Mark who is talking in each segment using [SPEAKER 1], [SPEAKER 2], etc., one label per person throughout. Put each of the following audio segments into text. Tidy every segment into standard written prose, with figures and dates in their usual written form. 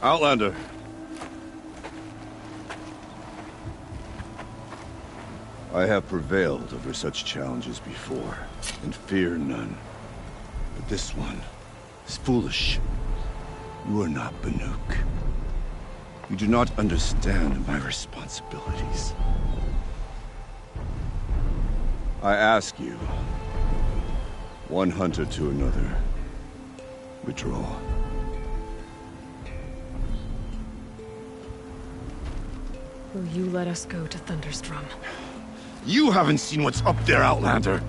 [SPEAKER 1] Outlander. I have prevailed over such challenges before, and fear none. But this one is foolish. You are not Banuk. You do not understand my responsibilities. I ask you, one hunter to another, withdraw.
[SPEAKER 2] Will you let us go to Thunderstrom?
[SPEAKER 1] You haven't seen what's up there, Outlander.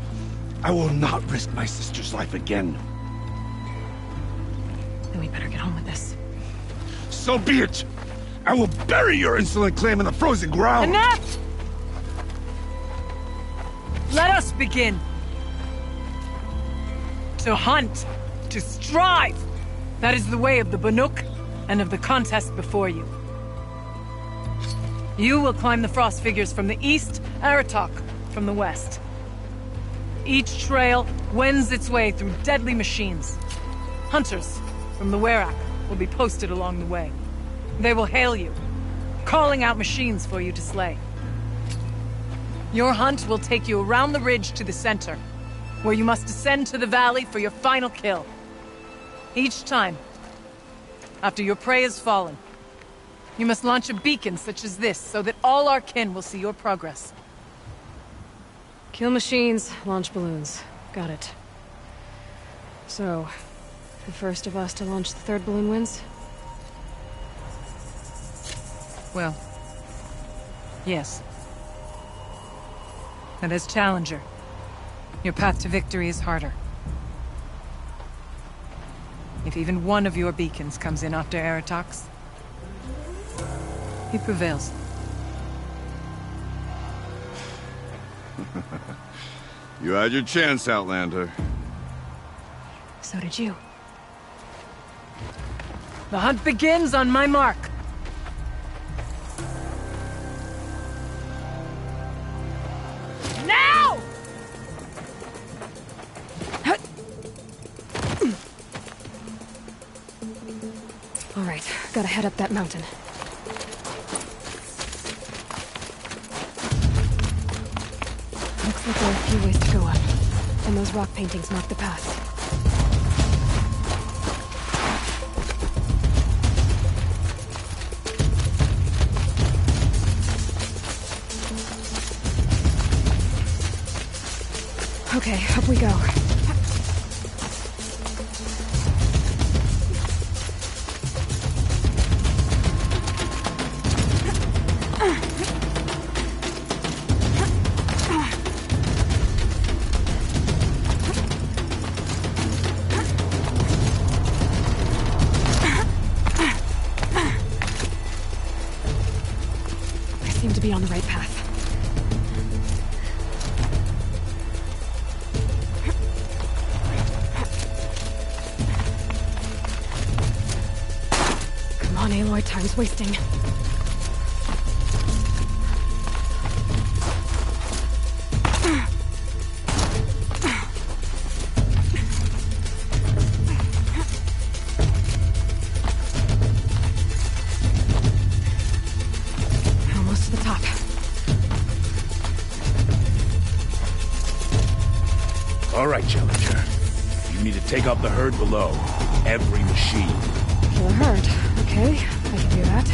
[SPEAKER 1] I will not risk my sister's life again.
[SPEAKER 2] Then we better get on with this.
[SPEAKER 1] So be it! I will bury your insolent claim in the frozen ground!
[SPEAKER 3] Enough! Let us begin. To hunt. To strive. That is the way of the Banuk and of the contest before you. You will climb the frost figures from the east, Aratok from the west. Each trail wends its way through deadly machines. Hunters from the Werak will be posted along the way. They will hail you, calling out machines for you to slay. Your hunt will take you around the ridge to the center, where you must descend to the valley for your final kill. Each time, after your prey has fallen, you must launch a beacon such as this, so that all our kin will see your progress.
[SPEAKER 2] Kill machines, launch balloons. Got it. So, the first of us to launch the third balloon wins?
[SPEAKER 3] Well, yes. And as challenger, your path to victory is harder. If even one of your beacons comes in after Aratox, he prevails.
[SPEAKER 1] You had your chance, Outlander.
[SPEAKER 2] So did you.
[SPEAKER 3] The hunt begins on my mark. Now!
[SPEAKER 2] All right, gotta head up that mountain. Looks like there are a few ways to go up, and those rock paintings mark the path. Okay, up we go. I seem to be on the right path. Come on, Aloy, time's wasting. Almost to the top.
[SPEAKER 4] All right, Challenger. You need to take out the herd below. Every machine.
[SPEAKER 2] Kill a herd. Okay, I can do that.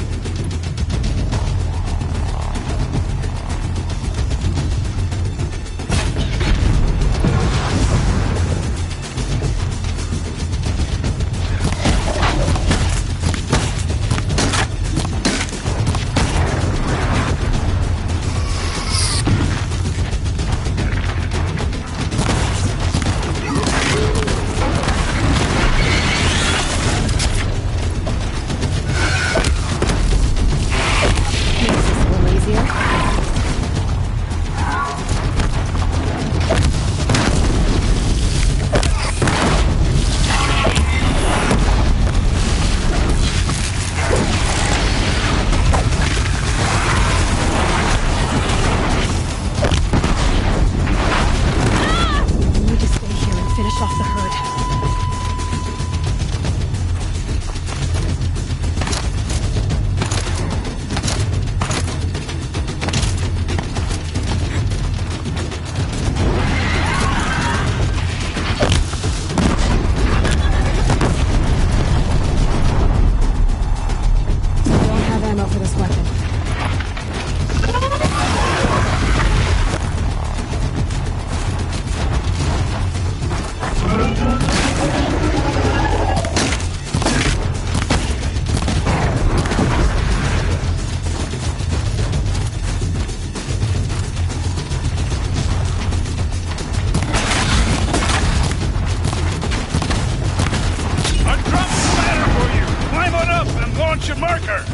[SPEAKER 4] launch your marker!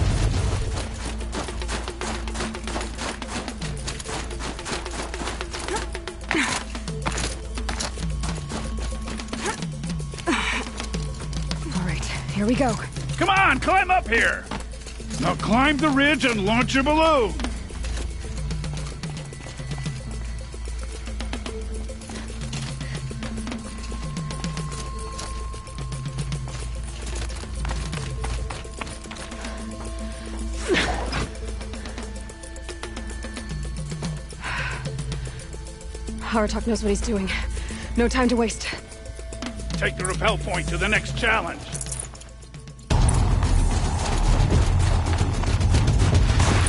[SPEAKER 2] All right, here we go.
[SPEAKER 4] Come on, climb up here! Now climb the ridge and launch your balloon!
[SPEAKER 2] Aratok knows what he's doing. No time to waste.
[SPEAKER 4] Take the rappel point to the next challenge.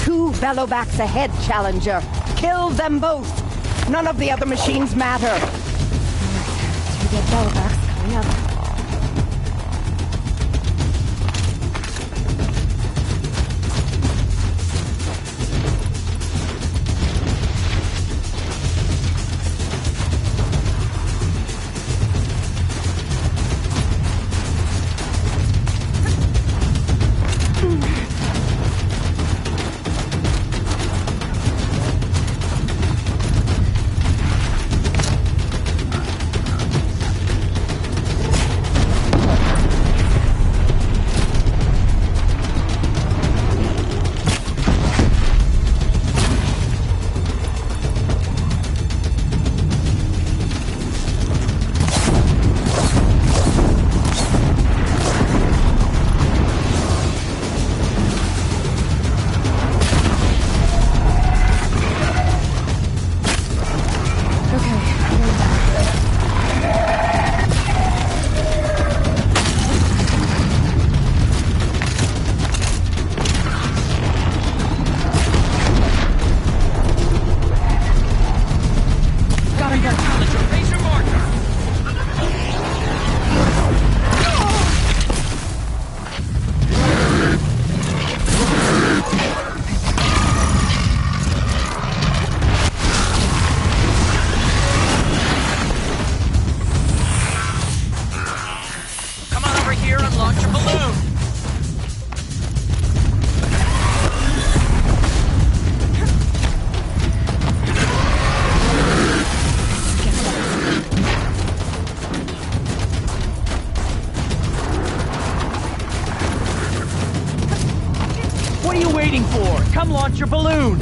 [SPEAKER 5] Two Velobacks ahead, Challenger. Kill them both. None of the other machines matter.
[SPEAKER 2] All right, 2 dead Velobacks coming up.
[SPEAKER 6] What are you waiting for? Come launch your balloon!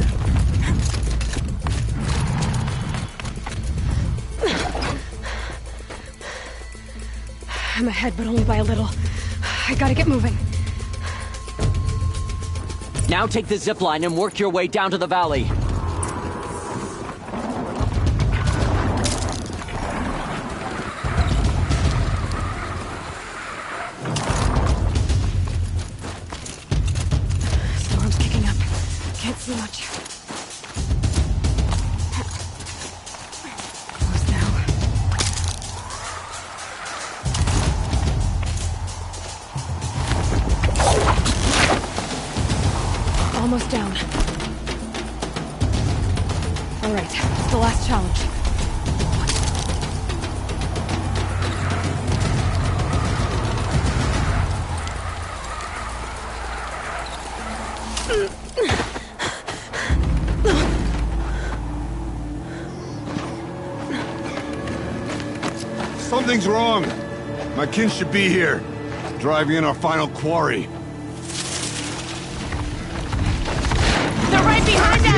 [SPEAKER 2] I'm ahead, but only by a little. I gotta get moving.
[SPEAKER 6] Now take the zip line and work your way down to the valley.
[SPEAKER 2] Storm's kicking up. Can't see much. Close now. Almost down. All right, it's the last challenge.
[SPEAKER 1] Something's wrong. My kin should be here, driving in our final quarry.
[SPEAKER 5] They're right behind us!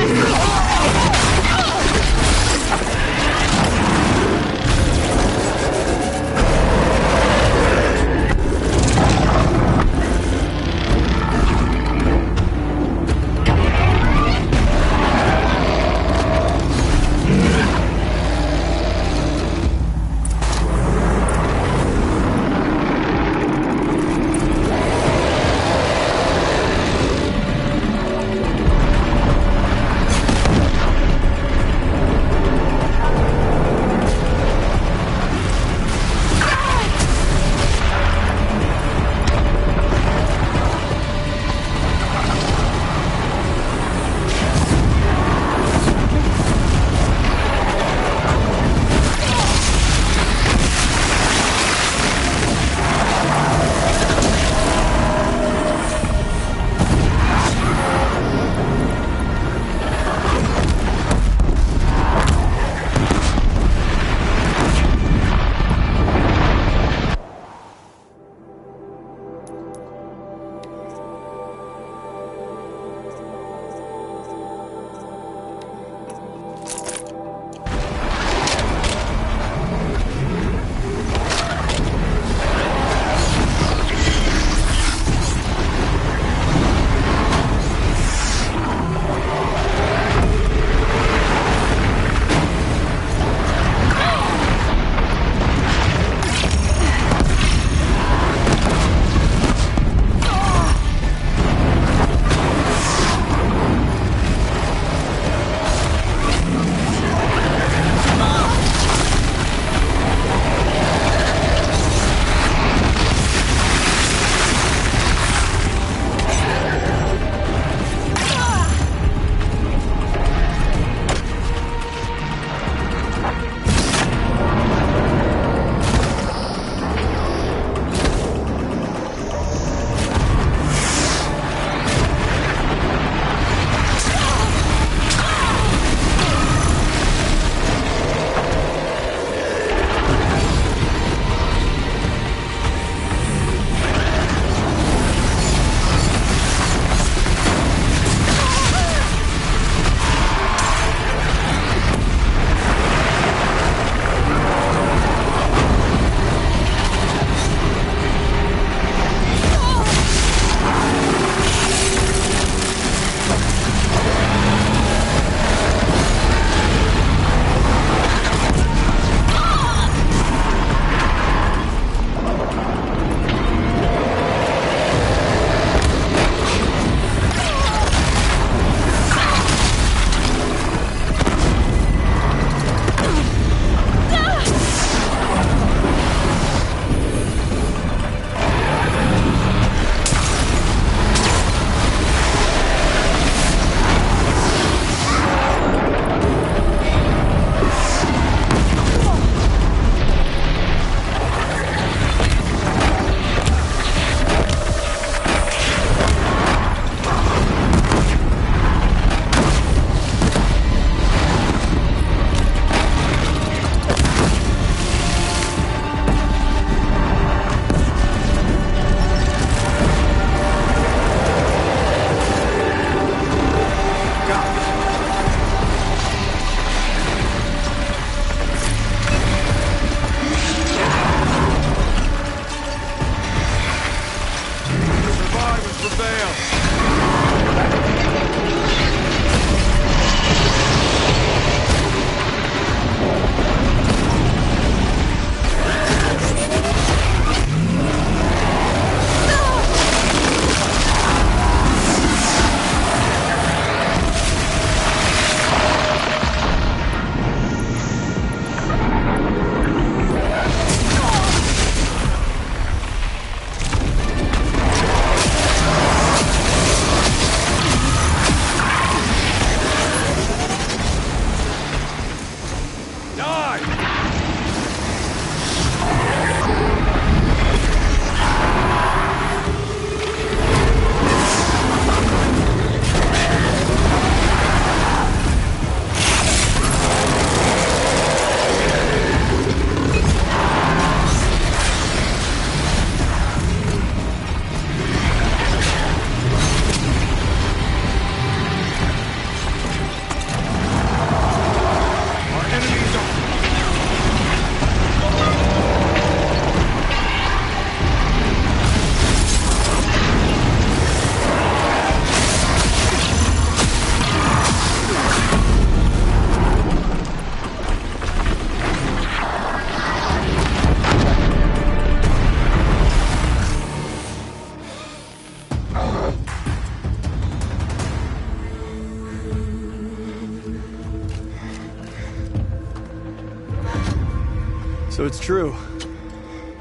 [SPEAKER 7] So it's true.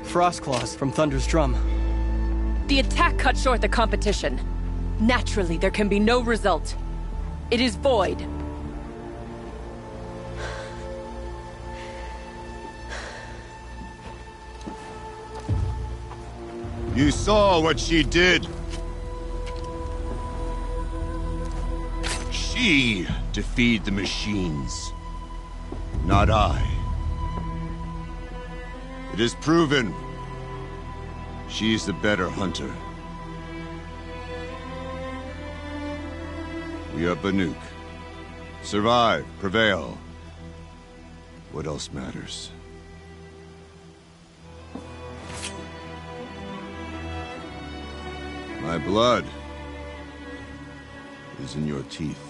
[SPEAKER 7] Frost claws from Thunder's drum.
[SPEAKER 8] The attack cut short the competition. Naturally, there can be no result. It is void.
[SPEAKER 1] You saw what she did. She defeated the machines, not I. It is proven. She's the better hunter. We are Banuk. Survive, prevail. What else matters? My blood is in your teeth.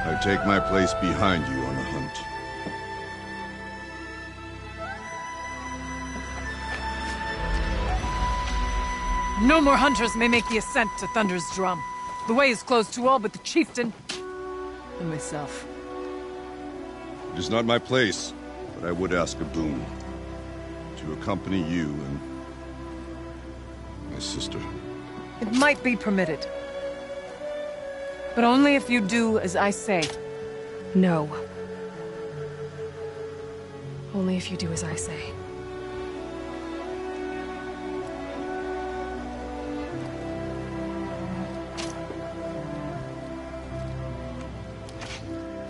[SPEAKER 1] I take my place behind you on the hunt.
[SPEAKER 3] No more hunters may make the ascent to Thunder's drum. The way is closed to all but the chieftain and myself.
[SPEAKER 1] It is not my place, but I would ask a boon. To accompany you and my sister.
[SPEAKER 3] It might be permitted. But only if you do as I say.
[SPEAKER 2] No. Only if you do as I say.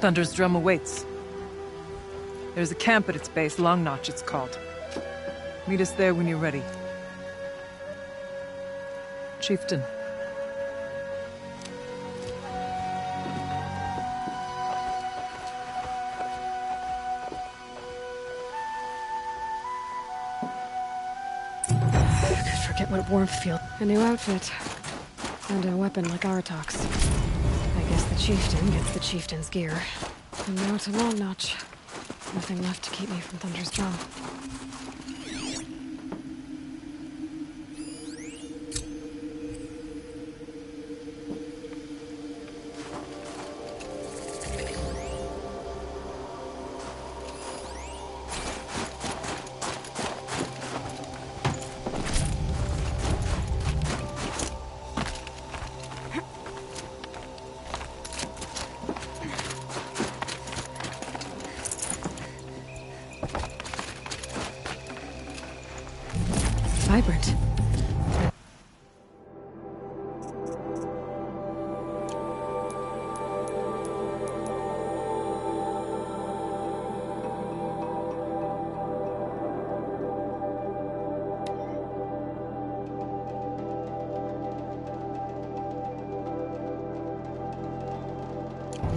[SPEAKER 3] Thunder's drum awaits. There's a camp at its base, Long Notch it's called. Meet us there when you're ready. Chieftain.
[SPEAKER 2] I could forget what warmth feels. A new outfit. And a weapon like Aratox. I guess the chieftain gets the chieftain's gear. And now to Long Notch. Nothing left to keep me from Thunder's drum. Vibrant.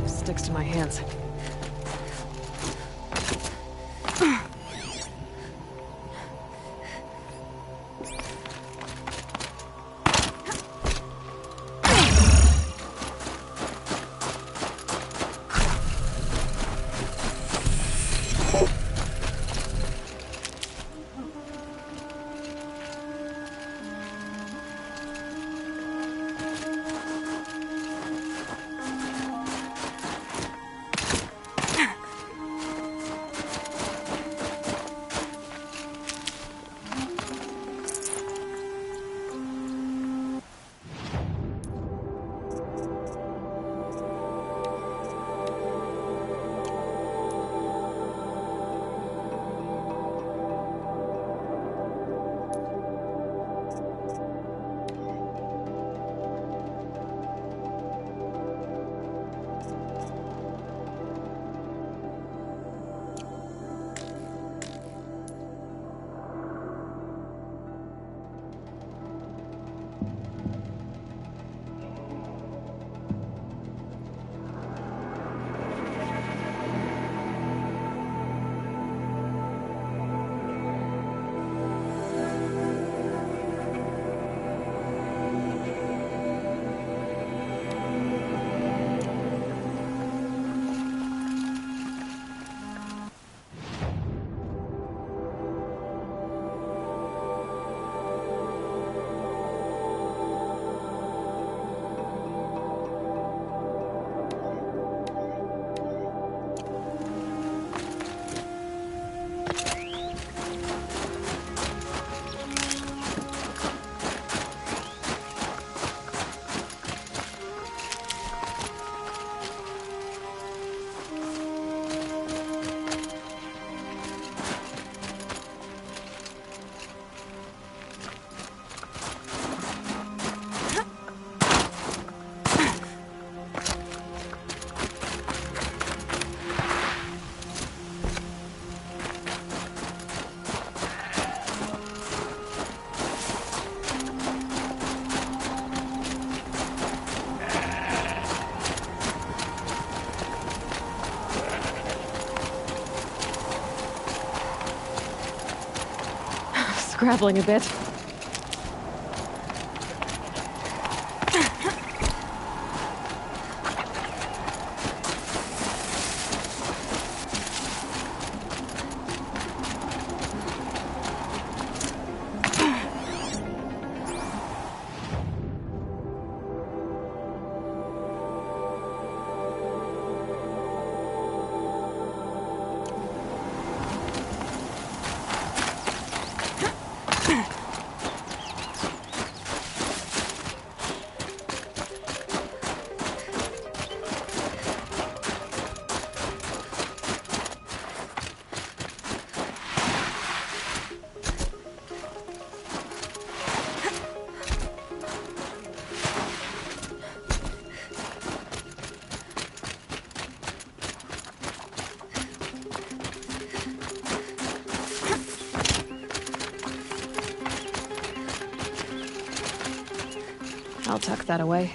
[SPEAKER 2] Sticks to my hands. scrabbling a bit. I'll tuck that away.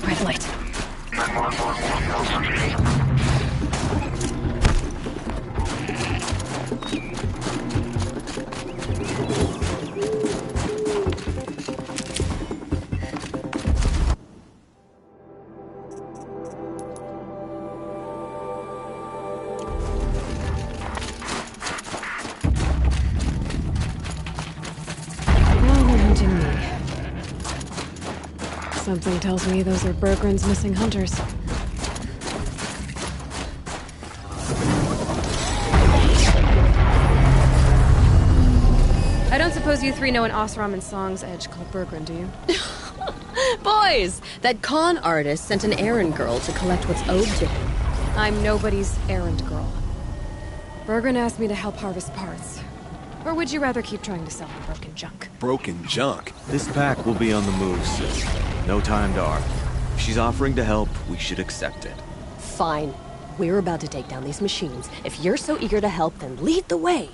[SPEAKER 2] Red light. Something tells me those are Bergren's missing hunters. I don't suppose you three know an Osram and Song's edge called Bergren, do you?
[SPEAKER 9] Boys, that con artist sent an errand girl to collect what's owed to him.
[SPEAKER 2] I'm nobody's errand girl. Bergren asked me to help harvest parts. Or would you rather keep trying to sell me broken junk?
[SPEAKER 10] Broken junk?
[SPEAKER 11] This pack will be on the move soon. No time to argue. If she's offering to help, we should accept it.
[SPEAKER 9] Fine. We're about to take down these machines. If you're so eager to help, then lead the way.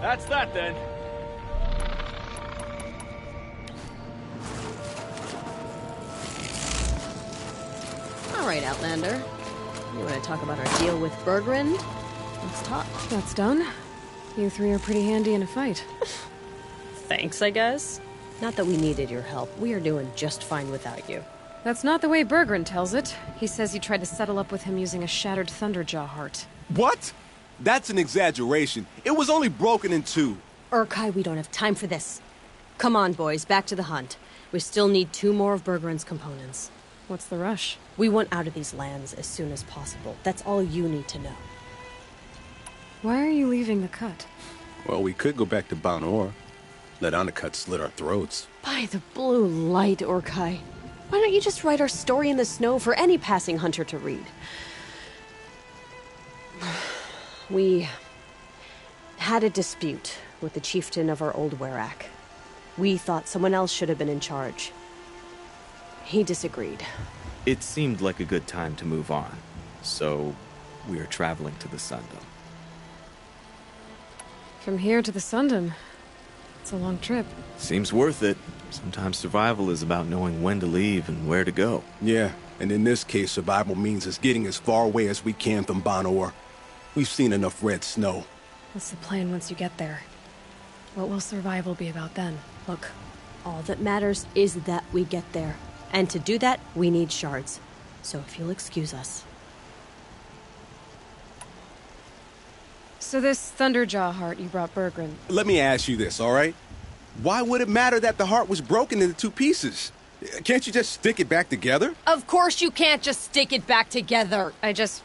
[SPEAKER 4] That's that then.
[SPEAKER 9] All right, Outlander. You want to talk about our deal with Bergren? Let's talk.
[SPEAKER 2] That's done. You three are pretty handy in a fight.
[SPEAKER 9] Thanks, I guess. Not that we needed your help. We are doing just fine without you.
[SPEAKER 2] That's not the way Bergren tells it. He says you tried to settle up with him using a shattered Thunderjaw heart.
[SPEAKER 10] What? That's an exaggeration. It was only broken in two.
[SPEAKER 9] Urkai, we don't have time for this. Come on, boys, back to the hunt. We still need 2 more of Bergren's components.
[SPEAKER 2] What's the rush?
[SPEAKER 9] We want out of these lands as soon as possible. That's all you need to know.
[SPEAKER 2] Why are you leaving the cut?
[SPEAKER 10] Well, we could go back to Banor. Let Undercut slit our throats.
[SPEAKER 9] By the blue light, Urkai. Why don't you just write our story in the snow for any passing hunter to read? We had a dispute with the chieftain of our old Werak. We thought someone else should have been in charge. He disagreed.
[SPEAKER 11] It seemed like a good time to move on, so we are traveling to the Sundom.
[SPEAKER 2] From here to the Sundom. It's a long trip.
[SPEAKER 11] Seems worth it. Sometimes survival is about knowing when to leave and where to go.
[SPEAKER 10] Yeah, and in this case, survival means us getting as far away as we can from Banor. We've seen enough red snow.
[SPEAKER 2] What's the plan once you get there? What will survival be about then?
[SPEAKER 9] Look, all that matters is that we get there. And to do that, we need shards. So if you'll excuse us.
[SPEAKER 2] So this Thunderjaw heart you brought Bergren.
[SPEAKER 10] Let me ask you this, all right? Why would it matter that the heart was broken into 2 pieces? Can't you just stick it back together?
[SPEAKER 9] Of course you can't just stick it back together.
[SPEAKER 2] I just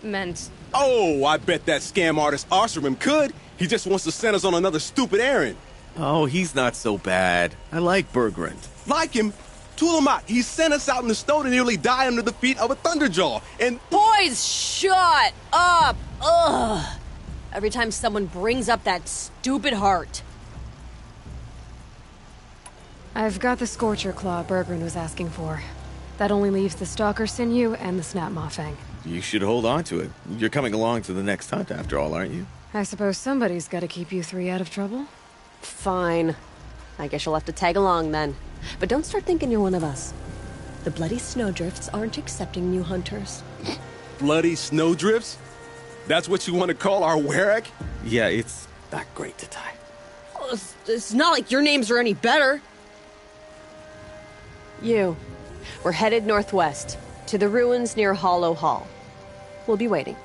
[SPEAKER 2] meant...
[SPEAKER 10] Oh, I bet that scam artist Arsarim could. He just wants to send us on another stupid errand.
[SPEAKER 11] Oh, he's not so bad. I like Bergren.
[SPEAKER 10] Like him? Tulamat, he sent us out in the snow to nearly die under the feet of a Thunderjaw, and...
[SPEAKER 9] Boys, shut up! Ugh! Every time someone brings up that stupid heart.
[SPEAKER 2] I've got the Scorcher Claw Bergren was asking for. That only leaves the Stalker Sinew and the Snap Maw Fang.
[SPEAKER 11] You should hold on to it. You're coming along to the next hunt after all, aren't you?
[SPEAKER 2] I suppose somebody's got to keep you 3 out of trouble.
[SPEAKER 9] Fine. I guess you'll have to tag along then. But don't start thinking you're one of us. The Bloody Snowdrifts aren't accepting new hunters.
[SPEAKER 10] Bloody snowdrifts? That's what you want to call our Werak?
[SPEAKER 11] Yeah, it's not great to tie.
[SPEAKER 9] Well, it's not like your names are any better. We're headed northwest, to the ruins near Hollow Hall. We'll be waiting.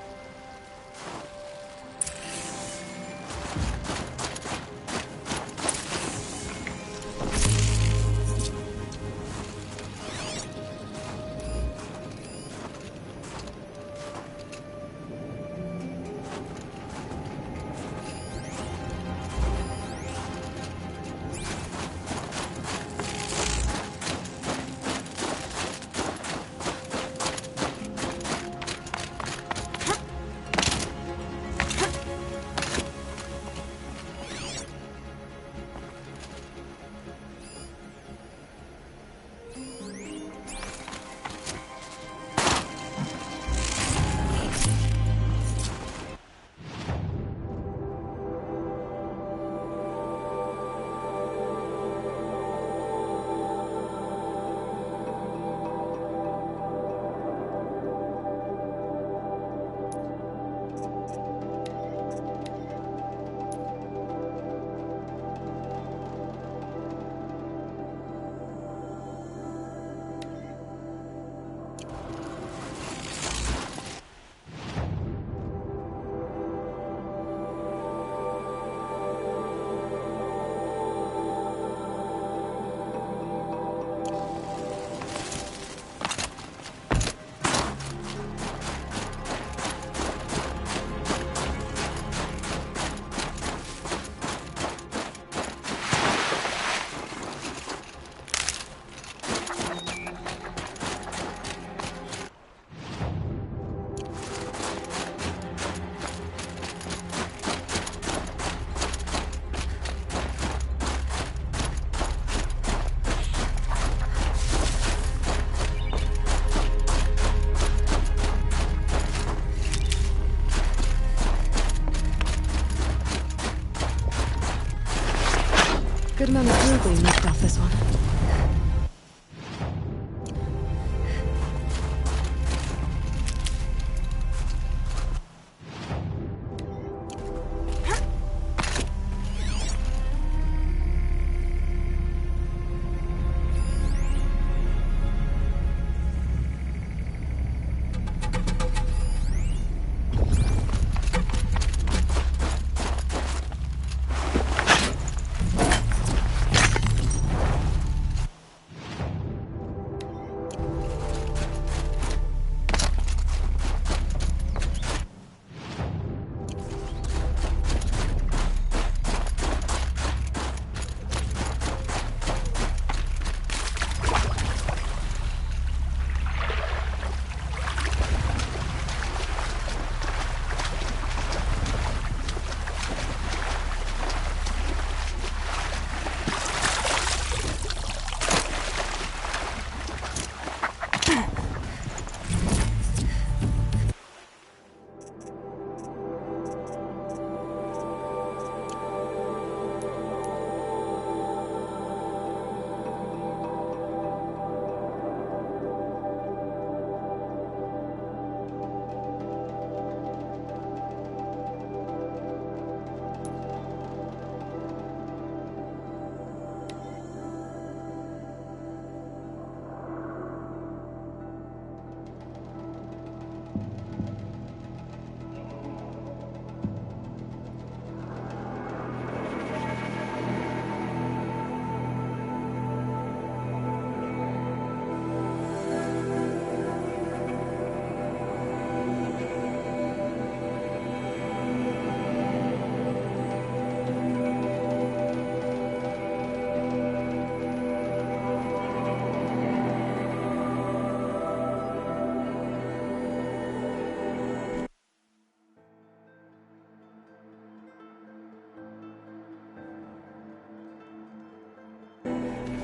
[SPEAKER 2] Good amount of glue being knocked off this one.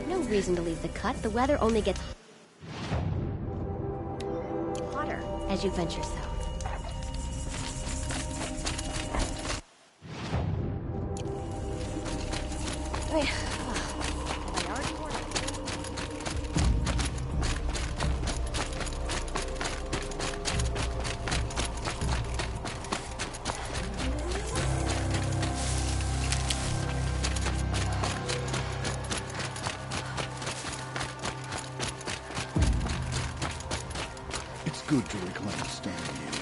[SPEAKER 12] No reason to leave the cut. The weather only gets hotter as you venture south. Wait.
[SPEAKER 13] Good to reclaim standing in,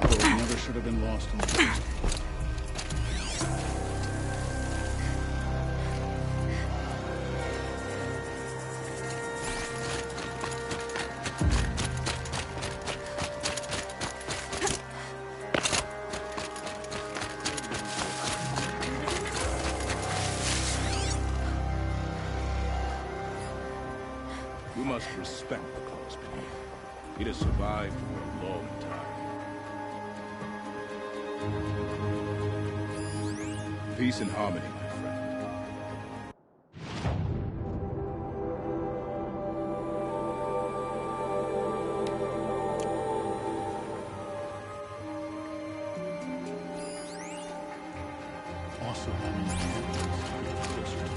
[SPEAKER 13] although it never should have been lost in the first.
[SPEAKER 4] You must respect the cause beneath. It has survived for a long time. Peace and harmony, my friend.
[SPEAKER 13] Also, having the chance to get closer to it.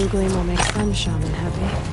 [SPEAKER 2] blue gleam will make some shaman happy.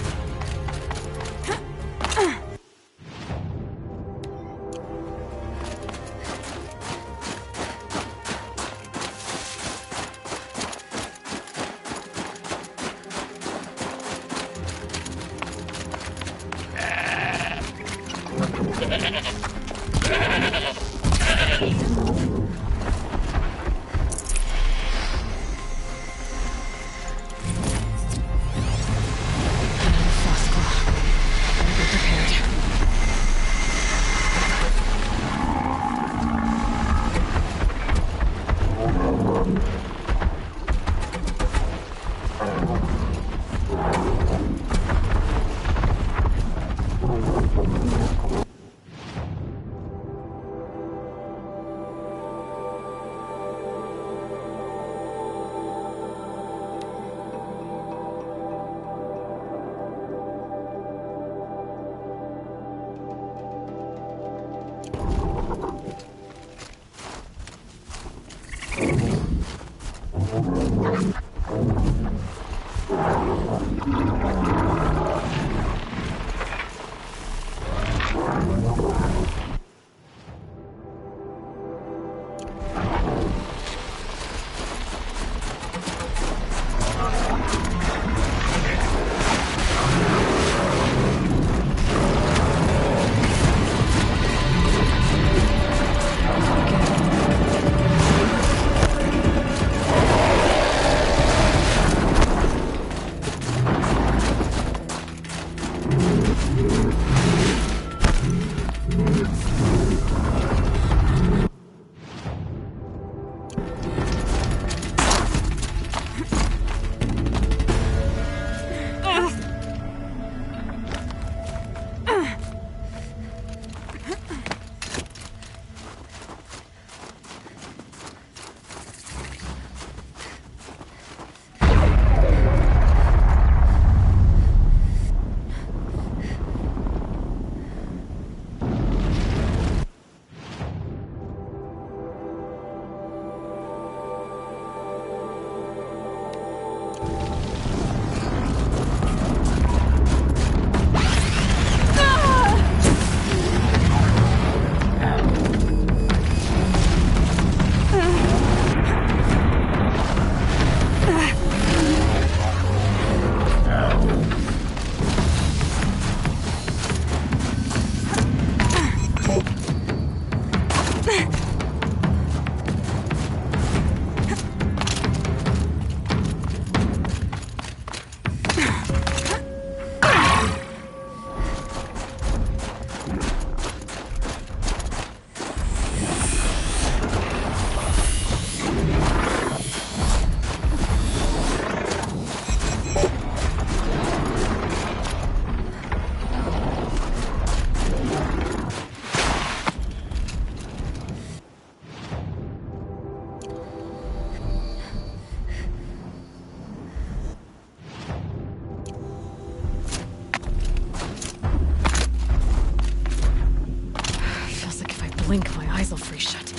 [SPEAKER 2] Blink, my eyes will freeze shut.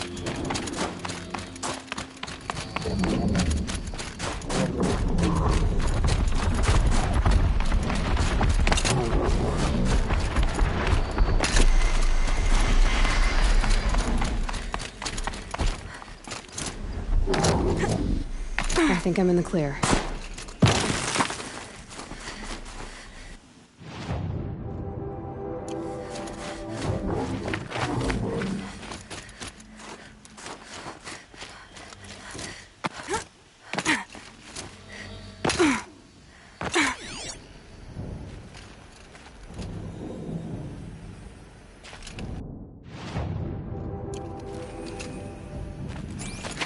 [SPEAKER 2] I think I'm in the clear.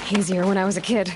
[SPEAKER 2] Easier when I was a kid.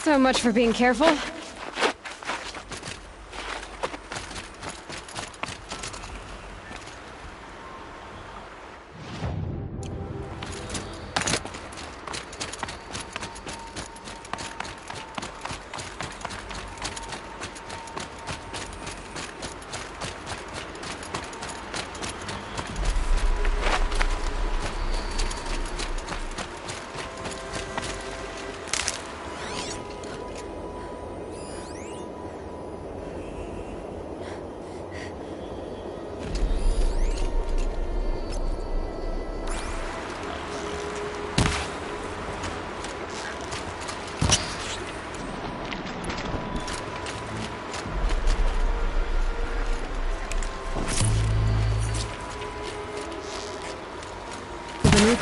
[SPEAKER 2] So much for being careful.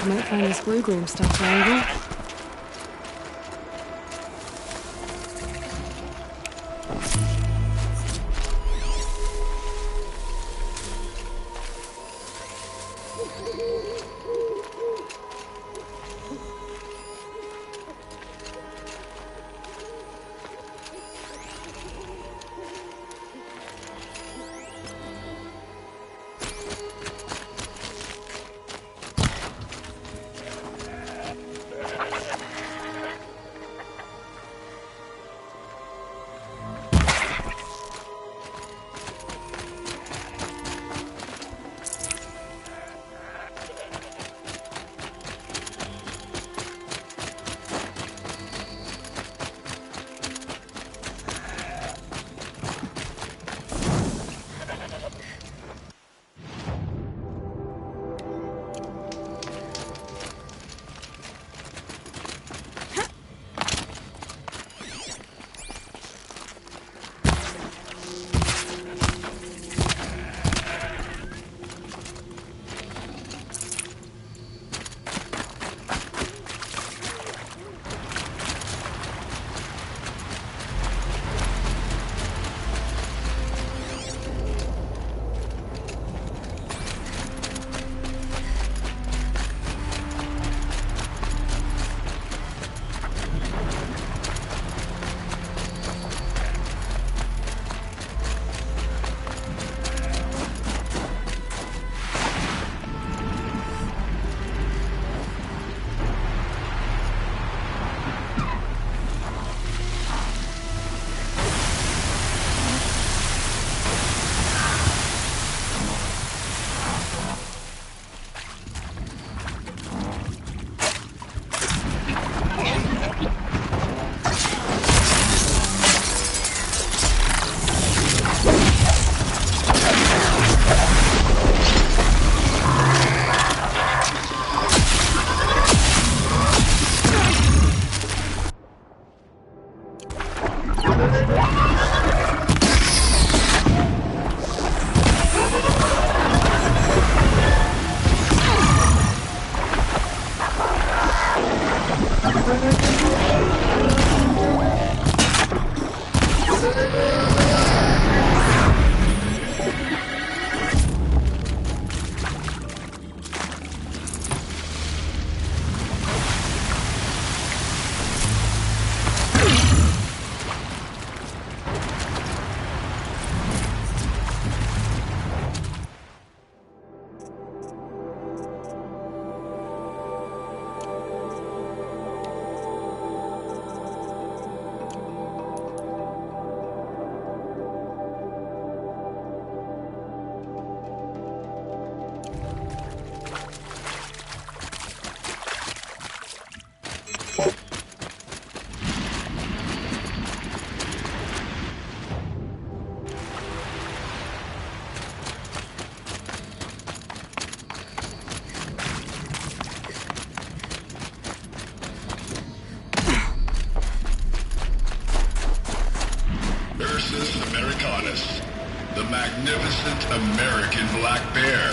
[SPEAKER 2] I might find this blue-green stuff valuable.
[SPEAKER 14] the magnificent American black bear.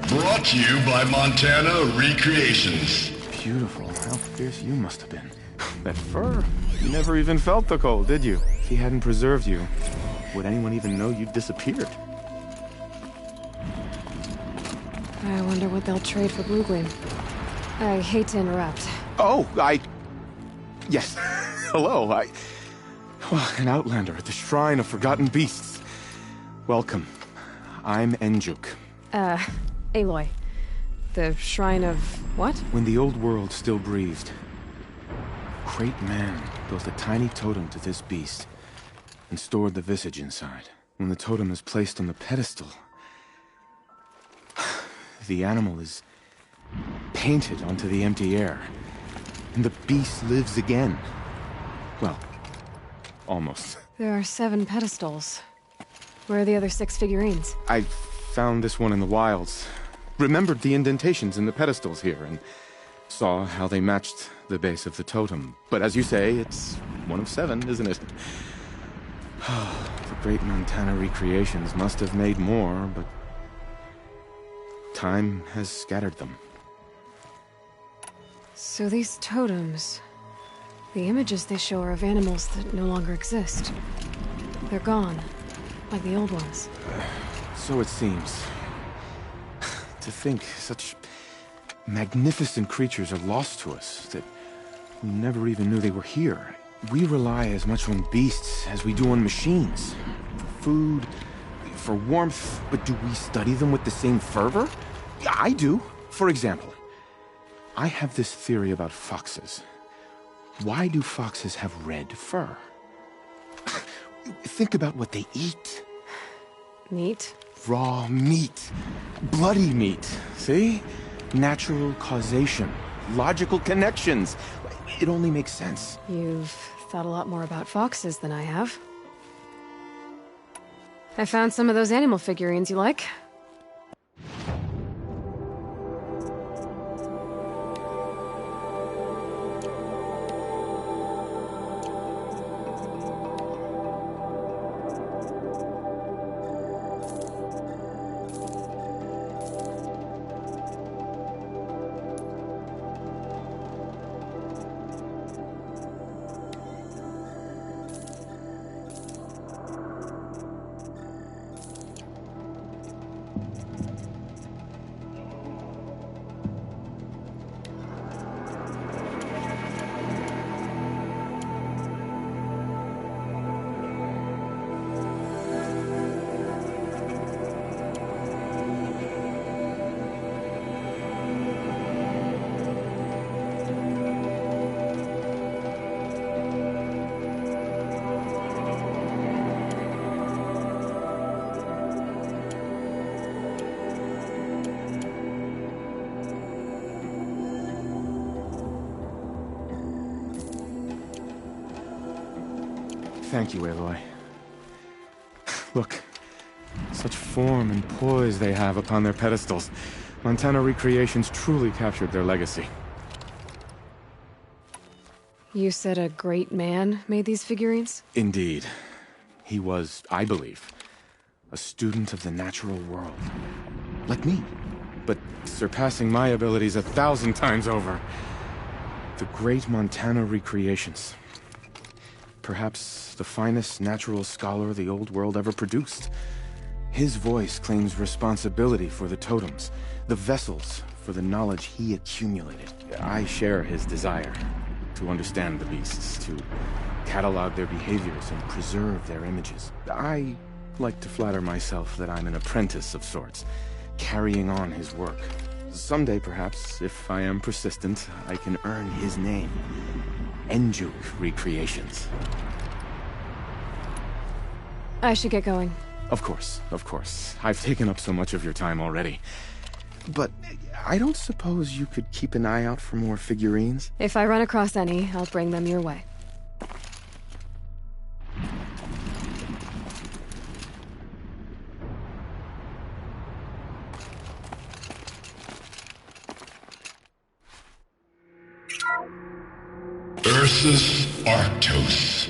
[SPEAKER 14] Brought to you by Montana Recreations.
[SPEAKER 15] Beautiful. How fierce you must have been. That fur. You never even felt the cold, did you? If he hadn't preserved you, would anyone even know you'd disappeared?
[SPEAKER 2] I wonder what they'll trade for Blue Gleam. I hate to interrupt.
[SPEAKER 15] Oh, yes. hello, Well, an outlander at the Shrine of Forgotten Beasts. Welcome. I'm Enjuk.
[SPEAKER 2] Aloy. The Shrine of what?
[SPEAKER 15] When the old world still breathed, a great man built a tiny totem to this beast and stored the visage inside. When the totem is placed on the pedestal, the animal is painted onto the empty air, and the beast lives again. Well, almost.
[SPEAKER 2] There are 7 pedestals. Where are the other 6 figurines?
[SPEAKER 15] I found this one in the wilds. Remembered the indentations in the pedestals here, and saw how they matched the base of the totem. But as you say, it's one of 7, isn't it? The great Montana recreations must have made more, but time has scattered them.
[SPEAKER 2] So these totems... the images they show are of animals that no longer exist. They're gone, like the old ones.
[SPEAKER 15] So it seems. To think such magnificent creatures are lost to us, that we never even knew they were here. We rely as much on beasts as we do on machines. For food, for warmth, but do we study them with the same fervor? I do. For example, I have this theory about foxes. Why do foxes have red fur? Think about what they eat.
[SPEAKER 2] Meat?
[SPEAKER 15] Raw meat. Bloody meat. See? Natural causation. Logical connections. It only makes sense.
[SPEAKER 2] You've thought a lot more about foxes than I have. I found some of those animal figurines you like.
[SPEAKER 15] Thank you, Aloy. Look, such form and poise they have upon their pedestals. Montana Recreations truly captured their legacy.
[SPEAKER 2] You said a great man made these figurines?
[SPEAKER 15] Indeed. He was, I believe, a student of the natural world. Like me, but surpassing my abilities 1,000 times over. The great Montana Recreations. Perhaps the finest natural scholar the old world ever produced. His voice claims responsibility for the totems, the vessels for the knowledge he accumulated. I share his desire to understand the beasts, to catalog their behaviors and preserve their images. I like to flatter myself that I'm an apprentice of sorts, carrying on his work. Someday, perhaps, if I am persistent, I can earn his name. Enjuk Recreations.
[SPEAKER 2] I should get going.
[SPEAKER 15] Of course, of course. I've taken up so much of your time already. But I don't suppose you could keep an eye out for more figurines?
[SPEAKER 2] If I run across any, I'll bring them your way.
[SPEAKER 14] Ursus Arctos,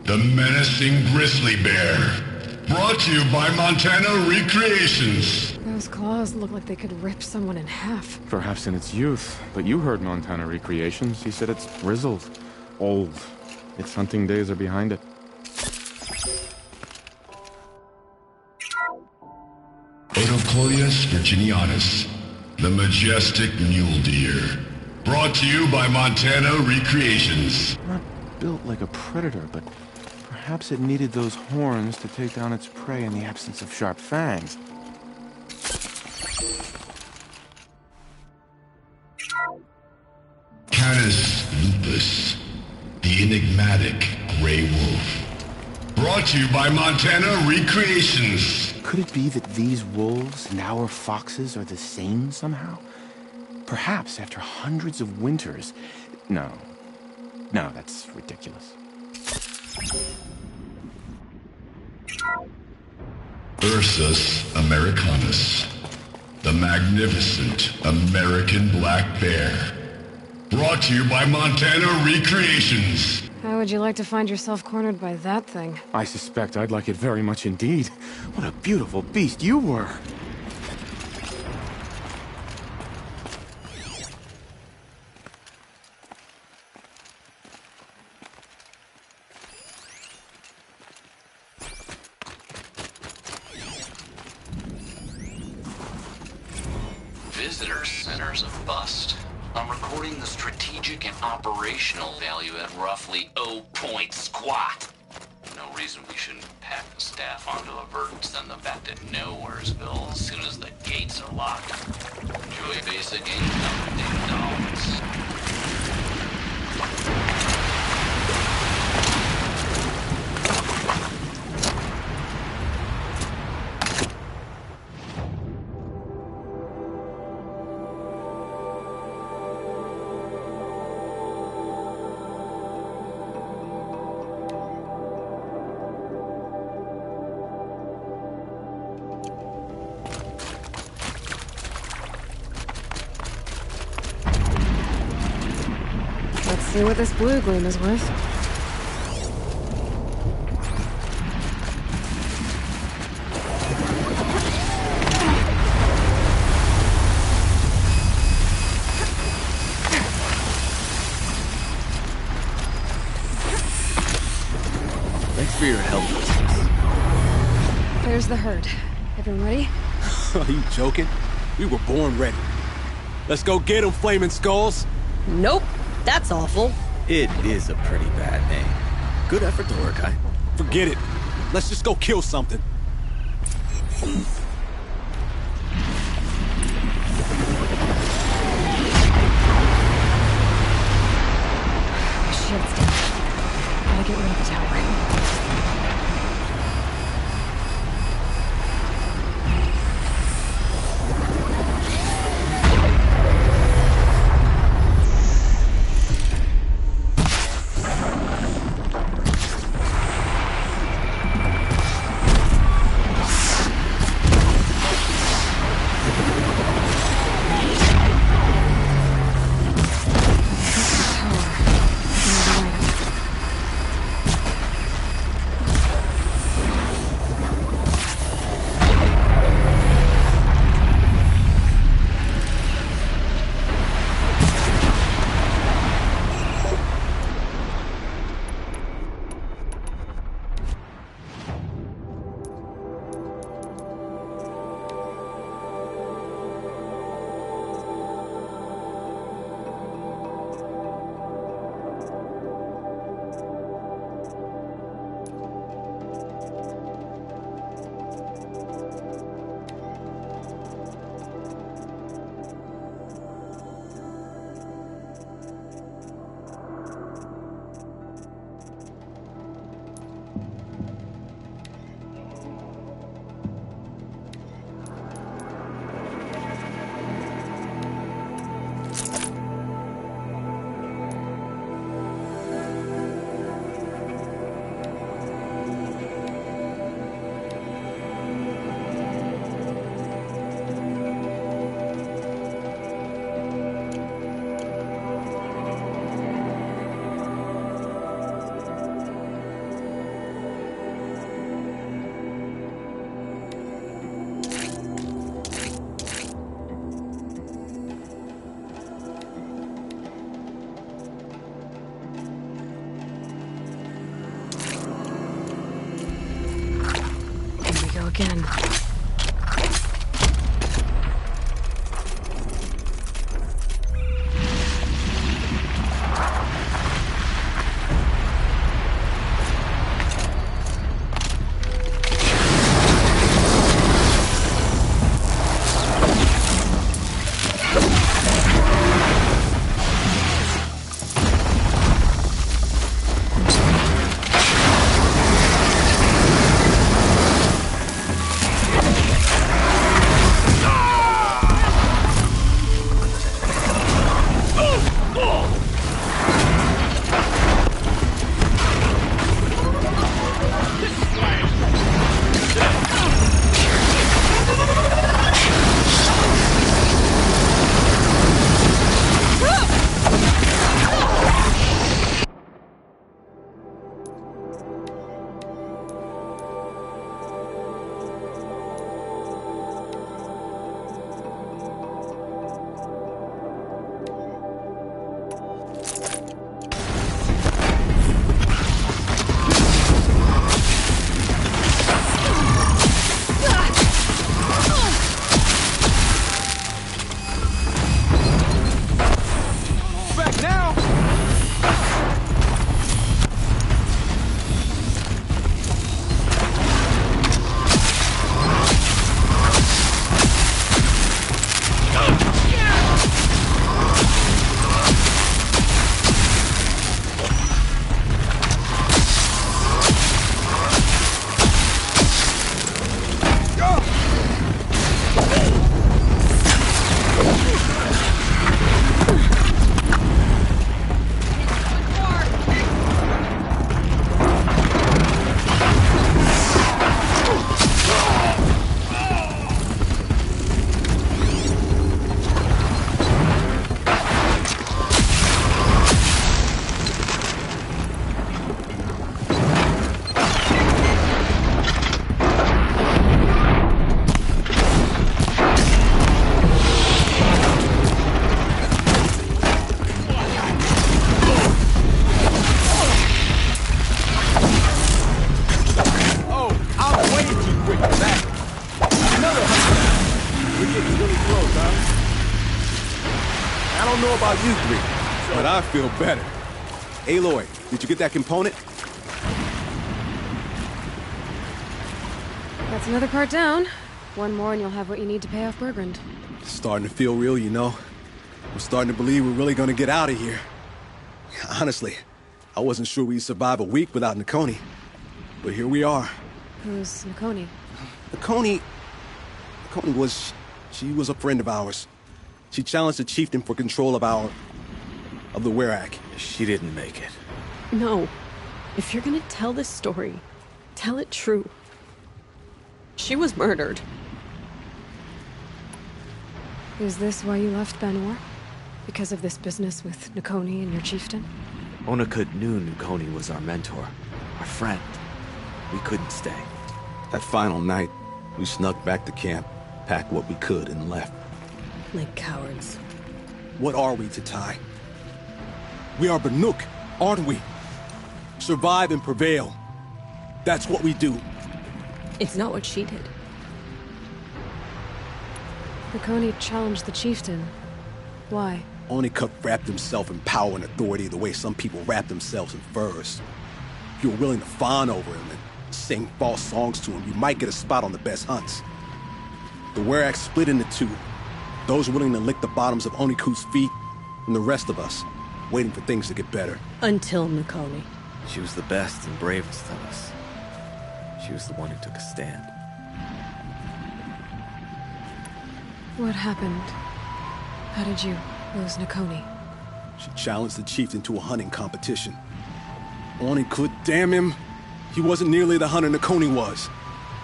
[SPEAKER 14] the menacing grizzly bear. Brought to you by Montana Recreations.
[SPEAKER 2] Those claws look like they could rip someone in half.
[SPEAKER 15] Perhaps in its youth, but you heard Montana Recreations. He said it's grizzled, old. Its hunting days are behind it.
[SPEAKER 14] Odocoius virginianus, the majestic mule deer. Brought to you by Montana Recreations.
[SPEAKER 15] built like a predator, but perhaps it needed those horns to take down its prey in the absence of sharp fangs.
[SPEAKER 14] Canis lupus, the enigmatic gray wolf. Brought to you by Montana Recreations.
[SPEAKER 15] Could it be that these wolves and our foxes are the same somehow? Perhaps after hundreds of winters... No, that's ridiculous.
[SPEAKER 14] Ursus americanus, the magnificent American black bear. Brought to you by Montana Recreations.
[SPEAKER 2] How would you like to find yourself cornered by that thing?
[SPEAKER 15] I suspect I'd like it very much indeed. What a beautiful beast you were.
[SPEAKER 16] Visitor centers a bust. I'm recording the strategic and operational value at roughly 0 point squat. No reason we shouldn't pack the staff onto a vert and send them back to Nowheresville as soon as the gates are locked. Enjoy basic income, ding dogs.
[SPEAKER 2] See what this blue gleam is worth.
[SPEAKER 11] Thanks for your help.
[SPEAKER 2] There's the herd. Everyone ready?
[SPEAKER 10] Are you joking? We were born ready. Let's go get them, flaming skulls.
[SPEAKER 9] Nope. That's awful.
[SPEAKER 11] It is a pretty bad name. Good effort, Mordecai.
[SPEAKER 10] Forget it. Let's just go kill something.
[SPEAKER 2] Shit's down. Gotta get rid of the tower. Again.
[SPEAKER 10] I don't know about you three, but I feel better. Aloy, did you get that component?
[SPEAKER 2] That's another part down. One more and you'll have what you need to pay off Bergrand.
[SPEAKER 10] It's starting to feel real, you know. I'm starting to believe we're really gonna get out of here. Honestly, I wasn't sure we'd survive a week without Nakoni. But here we are.
[SPEAKER 2] Who's Nakoni?
[SPEAKER 10] Nakoni was... she was a friend of ours. She challenged the chieftain for control of the Werak.
[SPEAKER 11] She didn't make it.
[SPEAKER 9] No. If you're gonna tell this story, tell it true. She was murdered.
[SPEAKER 2] Is this why you left Banor? Because of this business with Nakoni and your chieftain?
[SPEAKER 11] Onakut knew Nakoni was our mentor, our friend. We couldn't stay.
[SPEAKER 10] That final night, we snuck back to camp, packed what we could, and left.
[SPEAKER 9] Like cowards.
[SPEAKER 10] What are we to Ty? We are Banuk, aren't we? Survive and prevail. That's what we do.
[SPEAKER 9] It's not what she did.
[SPEAKER 2] Nakoni challenged the chieftain. Why?
[SPEAKER 10] Onakut wrapped himself in power and authority the way some people wrap themselves in furs. If you're willing to fawn over him and sing false songs to him, you might get a spot on the best hunts. The Werak split into two. Those willing to lick the bottoms of Onikut's feet, and the rest of us, waiting for things to get better.
[SPEAKER 9] Until Nakoni.
[SPEAKER 11] She was the best and bravest of us. She was the one who took a stand.
[SPEAKER 2] What happened? How did you lose Nakoni?
[SPEAKER 10] She challenged the chieftain to a hunting competition. Onikut, damn him! He wasn't nearly the hunter Nakoni was.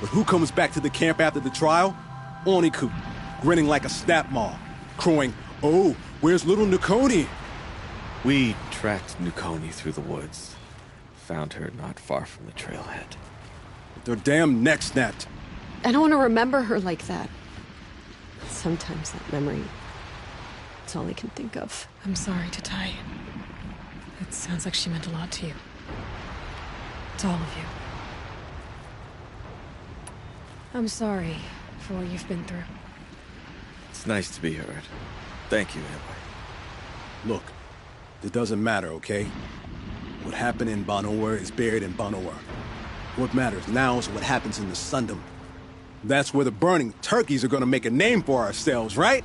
[SPEAKER 10] But who comes back to the camp after the trial? Onikut, grinning like a snap maw, crowing, "Oh, where's little Nakoni?"
[SPEAKER 11] We tracked Nakoni through the woods. Found her not far from the trailhead.
[SPEAKER 10] Their damn neck snapped.
[SPEAKER 9] I don't want to remember her like that. Sometimes that memory... it's all I can think of.
[SPEAKER 2] I'm sorry, Tatai. It sounds like she meant a lot to you. To all of you. I'm sorry for what you've been through.
[SPEAKER 11] It's nice to be heard. Thank you, Aloy.
[SPEAKER 10] Look, it doesn't matter, okay? What happened in Banor is buried in Banor. What matters now is what happens in the Sundom. That's where the burning turkeys are gonna make a name for ourselves, right?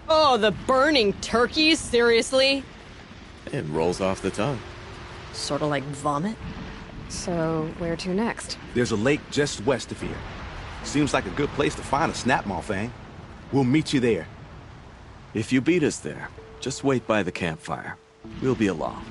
[SPEAKER 9] Oh, the burning turkeys? Seriously?
[SPEAKER 11] It rolls off the tongue.
[SPEAKER 9] Sort of like vomit?
[SPEAKER 2] So, where to next?
[SPEAKER 17] There's a lake just west of here. Seems like a good place to find a snapmaw fang. We'll meet you there.
[SPEAKER 11] If you beat us there, just wait by the campfire. We'll be along.